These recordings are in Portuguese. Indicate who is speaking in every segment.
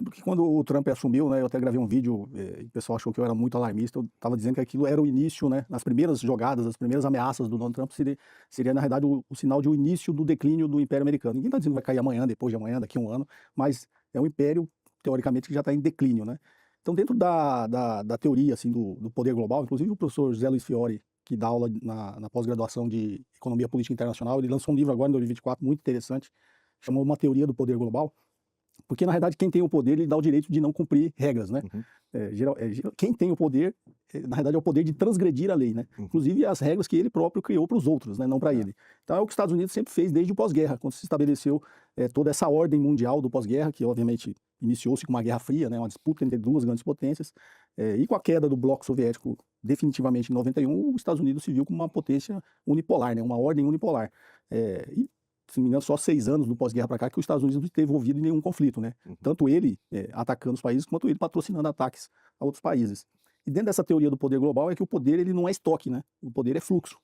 Speaker 1: lembro que quando o Trump assumiu, né, eu até gravei um vídeo, e o pessoal achou que eu era muito alarmista, eu estava dizendo que aquilo era o início, né, nas primeiras jogadas, as primeiras ameaças do Donald Trump seria na realidade o sinal de um início do declínio do Império Americano. Ninguém está dizendo que vai cair amanhã, depois de amanhã, daqui a um ano, mas é um império, teoricamente, que já está em declínio, né. Então dentro da teoria, assim, do poder global, inclusive o professor José Luiz Fiori, que dá aula na pós-graduação de Economia Política Internacional, ele lançou um livro agora em 2024 muito interessante, chamou Uma Teoria do Poder Global, porque, na verdade, quem tem o poder, ele dá o direito de não cumprir regras, né?
Speaker 2: Uhum.
Speaker 1: Quem tem o poder, na verdade, é o poder de transgredir a lei, né?
Speaker 2: Uhum.
Speaker 1: Inclusive as regras que ele próprio criou para os outros, né? Não para
Speaker 2: É.
Speaker 1: ele. Então é o que os Estados Unidos sempre fez desde o pós-guerra, quando se estabeleceu toda essa ordem mundial do pós-guerra, que obviamente iniciou-se com uma Guerra Fria, né? Uma disputa entre duas grandes potências, e com a queda do bloco soviético definitivamente em 91, os Estados Unidos se viu como uma potência unipolar, né? Uma ordem unipolar. E se não me engano, só 6 anos do pós-guerra para cá que os Estados Unidos não esteve envolvido em nenhum conflito, né?
Speaker 2: Uhum.
Speaker 1: Tanto ele atacando os países, quanto ele patrocinando ataques a outros países. E dentro dessa teoria do poder global é que o poder ele não é estoque, né? O poder é fluxo.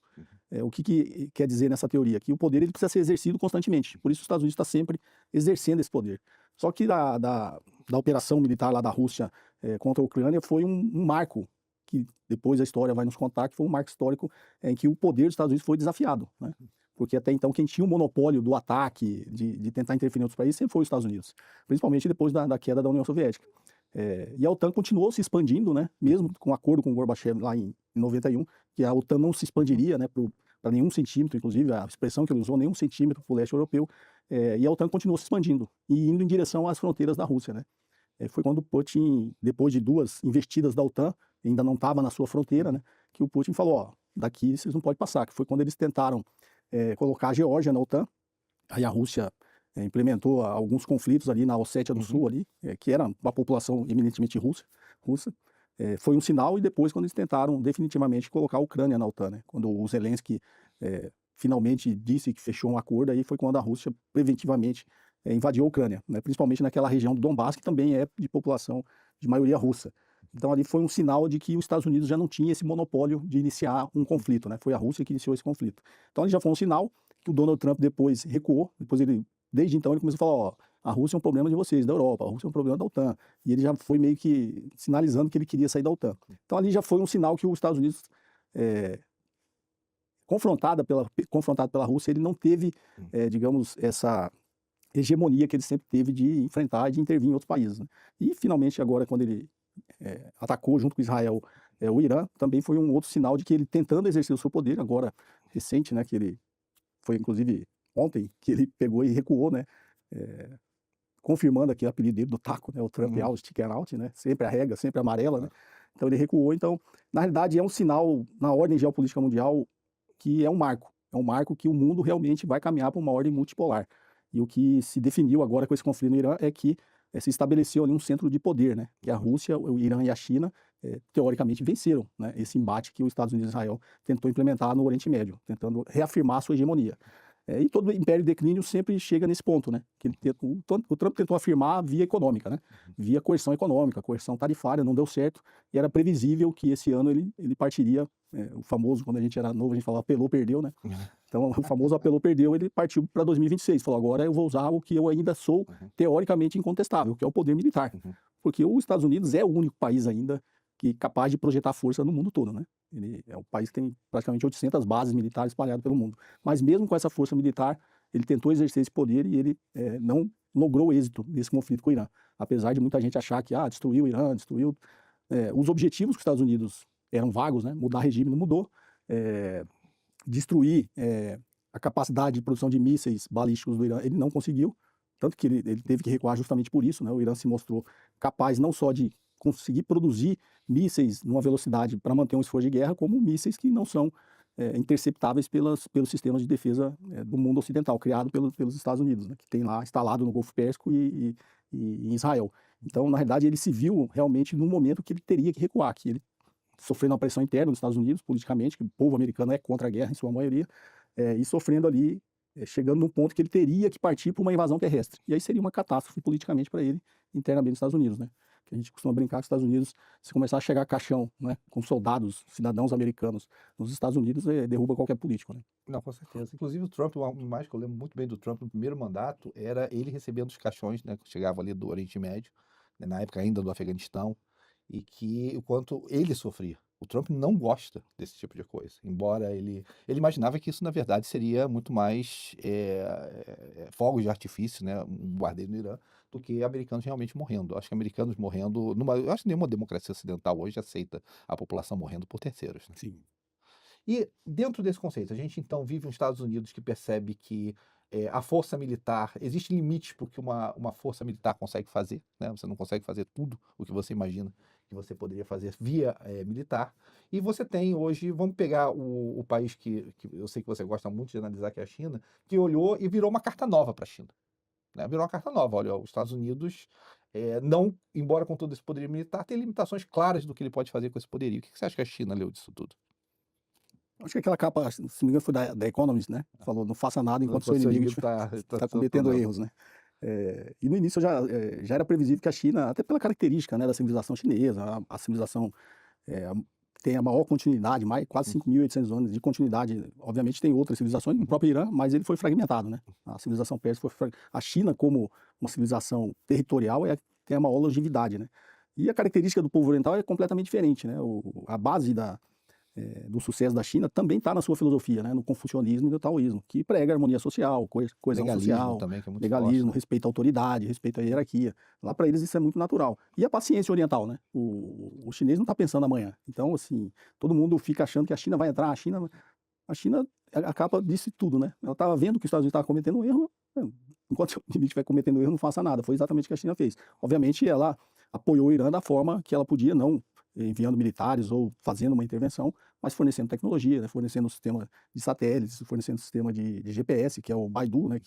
Speaker 1: O que quer dizer nessa teoria? Que o poder ele precisa ser exercido constantemente. Por isso os Estados Unidos está sempre exercendo esse poder. Só que da operação militar lá da Rússia contra a Ucrânia foi um marco, que depois a história vai nos contar, que foi um marco histórico em que o poder dos Estados Unidos foi desafiado, né? Porque até então quem tinha o monopólio do ataque, de tentar interferir em outros países, sempre foi os Estados Unidos, principalmente depois da queda da União Soviética. E a OTAN continuou se expandindo, né, mesmo com o acordo com o Gorbachev lá em 91, que a OTAN não se expandiria, né, para nenhum centímetro, inclusive a expressão que ele usou, nenhum centímetro para o leste europeu, e a OTAN continuou se expandindo e indo em direção às fronteiras da Rússia, né. Foi quando Putin, depois de 2 investidas da OTAN, ainda não estava na sua fronteira, né, que o Putin falou, ó, daqui vocês não podem passar, que foi quando eles tentaram colocar a Geórgia na OTAN. Aí a Rússia implementou alguns conflitos ali na Ossétia do Sul, ali, que era uma população eminentemente russa. Foi um sinal, e depois quando eles tentaram definitivamente colocar a Ucrânia na OTAN, né? Quando o Zelensky finalmente disse que fechou um acordo, aí foi quando a Rússia preventivamente invadiu a Ucrânia, né? Principalmente naquela região do Donbass, que também é de população de maioria russa. Então ali foi um sinal de que os Estados Unidos já não tinha esse monopólio de iniciar um conflito, né? Foi a Rússia que iniciou esse conflito. Então ali já foi um sinal que o Donald Trump depois recuou, desde então ele começou a falar, ó, a Rússia é um problema de vocês, da Europa, a Rússia é um problema da OTAN, e ele já foi meio que sinalizando que ele queria sair da OTAN. Então ali já foi um sinal que os Estados Unidos, confrontado pela Rússia, ele não teve, digamos, essa hegemonia que ele sempre teve de enfrentar, de intervir em outros países, né? E finalmente agora quando ele atacou junto com Israel o Irã, também foi um outro sinal de que ele tentando exercer o seu poder, agora recente, né, que ele foi inclusive ontem, que ele pegou e recuou, né, confirmando aqui o apelido dele do taco, né, o Trump out, chicken out, né, sempre arrega, sempre amarela, né, então ele recuou. Então na realidade é um sinal na ordem geopolítica mundial que é um marco que o mundo realmente vai caminhar para uma ordem multipolar. E o que se definiu agora com esse conflito no Irã é que se estabeleceu ali um centro de poder, né? Que a Rússia, o Irã e a China, teoricamente, venceram, né, esse embate que os Estados Unidos e Israel tentou implementar no Oriente Médio, tentando reafirmar a sua hegemonia. E todo império de declínio sempre chega nesse ponto, né? Que o Trump tentou afirmar via econômica, né? Via coerção econômica, coerção tarifária, não deu certo, e era previsível que esse ano ele partiria, o famoso, quando a gente era novo, a gente falava apelou, perdeu, né? Então, o famoso apelou, perdeu, ele partiu para 2026, falou, agora eu vou usar o que eu ainda sou teoricamente incontestável, que é o poder militar. Porque os Estados Unidos é o único país ainda que é capaz de projetar força no mundo todo, né? Ele é um país que tem praticamente 800 bases militares espalhadas pelo mundo. Mas mesmo com essa força militar, ele tentou exercer esse poder e ele não logrou êxito nesse conflito com o Irã. Apesar de muita gente achar que destruiu o Irã, destruiu... os objetivos que os Estados Unidos eram vagos, né? Mudar regime não mudou. Destruir a capacidade de produção de mísseis balísticos do Irã, ele não conseguiu. Tanto que ele teve que recuar justamente por isso, né? O Irã se mostrou capaz não só de conseguir produzir mísseis numa velocidade para manter um esforço de guerra, como mísseis que não são interceptáveis pelos sistemas de defesa do mundo ocidental, criado pelos Estados Unidos, né, que tem lá instalado no Golfo Pérsico e em Israel. Então, na realidade, ele se viu realmente num momento que ele teria que recuar, que ele sofrendo uma pressão interna nos Estados Unidos, politicamente, que o povo americano é contra a guerra, em sua maioria, e sofrendo ali, chegando num ponto que ele teria que partir para uma invasão terrestre. E aí seria uma catástrofe politicamente para ele, internamente nos Estados Unidos, né? Que a gente costuma brincar que os Estados Unidos, se começar a chegar caixão, né, com soldados, cidadãos americanos nos Estados Unidos, derruba qualquer político, né?
Speaker 2: Não, com certeza. Inclusive o Trump, o mais que eu lembro muito bem do Trump no primeiro mandato, era ele recebendo os caixões, né, que chegavam ali do Oriente Médio, né, na época ainda do Afeganistão, e que o quanto ele sofria. O Trump não gosta desse tipo de coisa, embora ele imaginava que isso, na verdade, seria muito mais fogos de artifício, né, um bombardeio no Irã, do que americanos realmente morrendo. Eu acho que americanos morrendo, eu acho que nenhuma democracia ocidental hoje aceita a população morrendo por terceiros, né?
Speaker 1: Sim.
Speaker 2: E dentro desse conceito, a gente então vive nos Estados Unidos que percebe que a força militar, existe limites para o que uma força militar consegue fazer, né? Você não consegue fazer tudo o que você imagina que você poderia fazer via militar. E você tem hoje, vamos pegar o país que eu sei que você gosta muito de analisar, que é a China, que olhou e virou uma carta nova para a China, né? Virou uma carta nova. Olha, os Estados Unidos, não, embora com todo esse poderio militar, tem limitações claras do que ele pode fazer com esse poderio. O que você acha que a China leu disso tudo?
Speaker 1: Acho que aquela capa, se não me engano, foi da Economist, né? Falou, não faça nada enquanto seu inimigo
Speaker 2: está
Speaker 1: está cometendo erros, né? E no início já era previsível que a China, até pela característica, né, da civilização chinesa, a civilização tem a maior continuidade, quase 5.800 anos de continuidade. Obviamente tem outras civilizações, no próprio Irã, mas ele foi fragmentado, né? A civilização persa a China, como uma civilização territorial, tem a maior longevidade, né? E a característica do povo oriental é completamente diferente, né? A base do sucesso da China também está na sua filosofia, né? No confucionismo e no taoísmo, que prega harmonia social, coesão
Speaker 2: Legalismo
Speaker 1: social,
Speaker 2: também, que é muito
Speaker 1: legalismo,
Speaker 2: forte, né?
Speaker 1: respeito à autoridade, respeito à hierarquia. Lá para eles isso é muito natural. E a paciência oriental, né? O chinês não está pensando amanhã. Então, assim, todo mundo fica achando que a China vai entrar, a China acaba disso tudo, né? Ela estava vendo que os Estados Unidos estavam cometendo um erro, enquanto o inimigo estiver cometendo erro, não faça nada. Foi exatamente o que a China fez. Obviamente, ela apoiou o Irã da forma que ela podia, não enviando militares ou fazendo uma intervenção, mas fornecendo tecnologia, né? Fornecendo um sistema de satélites, fornecendo um sistema de GPS, que é o Baidu, né?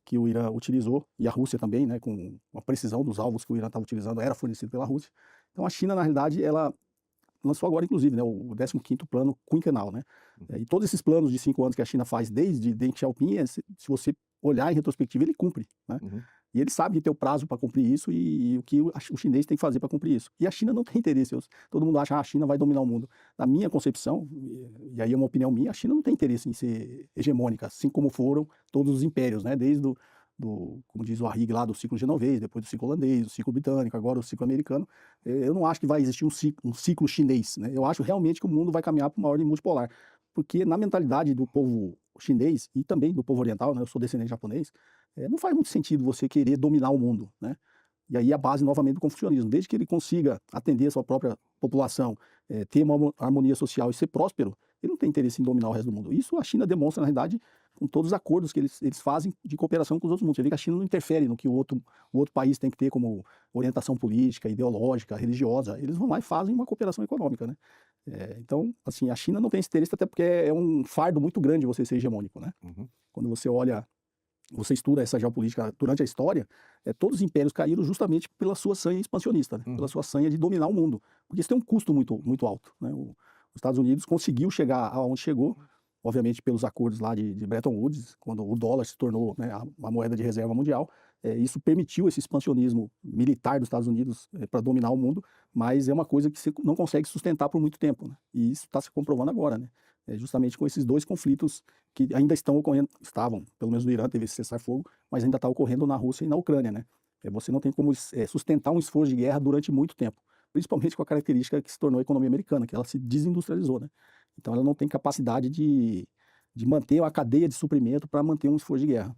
Speaker 1: Que o Irã utilizou, e a Rússia também, né? Com a precisão dos alvos que o Irã estava utilizando, era fornecido pela Rússia. Então a China, na realidade, ela lançou agora, inclusive, né, o 15º plano quinquenal, né? E todos esses planos de 5 anos que a China faz desde Deng Xiaoping, se você olhar em retrospectiva, ele cumpre, né? E ele sabe que tem o prazo para cumprir isso e o que o chinês tem que fazer para cumprir isso. E a China não tem interesse. Todo mundo acha que a China vai dominar o mundo. Na minha concepção, e aí é uma opinião minha, a China não tem interesse em ser hegemônica, assim como foram todos os impérios, né? Desde como diz o Arrighi lá, do ciclo genovês, depois do ciclo holandês, do ciclo britânico, agora o ciclo americano. Eu não acho que vai existir um ciclo chinês, né? Eu acho realmente que o mundo vai caminhar para uma ordem multipolar. Porque na mentalidade do povo chinês e também do povo oriental, né? Eu sou descendente japonês, não faz muito sentido você querer dominar o mundo, né? E aí a base novamente do confucionismo, desde que ele consiga atender a sua própria população, ter uma harmonia social e ser próspero, ele não tem interesse em dominar o resto do mundo. Isso a China demonstra, na realidade, com todos os acordos que eles fazem de cooperação com os outros mundos. Você vê que a China não interfere no que o outro país tem que ter como orientação política, ideológica, religiosa. Eles vão lá e fazem uma cooperação econômica, né? Então, assim, a China não tem esse interesse, até porque é um fardo muito grande você ser hegemônico, né? Quando você olha, você estuda essa geopolítica durante a história, todos os impérios caíram justamente pela sua sanha expansionista, né? Pela sua sanha de dominar o mundo. Porque isso tem um custo muito, muito alto, né? Os Estados Unidos conseguiu chegar aonde chegou, obviamente pelos acordos lá de Bretton Woods, quando o dólar se tornou, né, a moeda de reserva mundial. Isso permitiu esse expansionismo militar dos Estados Unidos para dominar o mundo, mas é uma coisa que você não consegue sustentar por muito tempo, né? E isso está se comprovando agora, né? Justamente com esses dois conflitos que ainda estão ocorrendo, pelo menos no Irã teve esse cessar-fogo, mas ainda está ocorrendo na Rússia e na Ucrânia, né? Você não tem como sustentar um esforço de guerra durante muito tempo, principalmente com a característica que se tornou a economia americana, que ela se desindustrializou, né? Então ela não tem capacidade de manter a cadeia de suprimento para manter um esforço de guerra.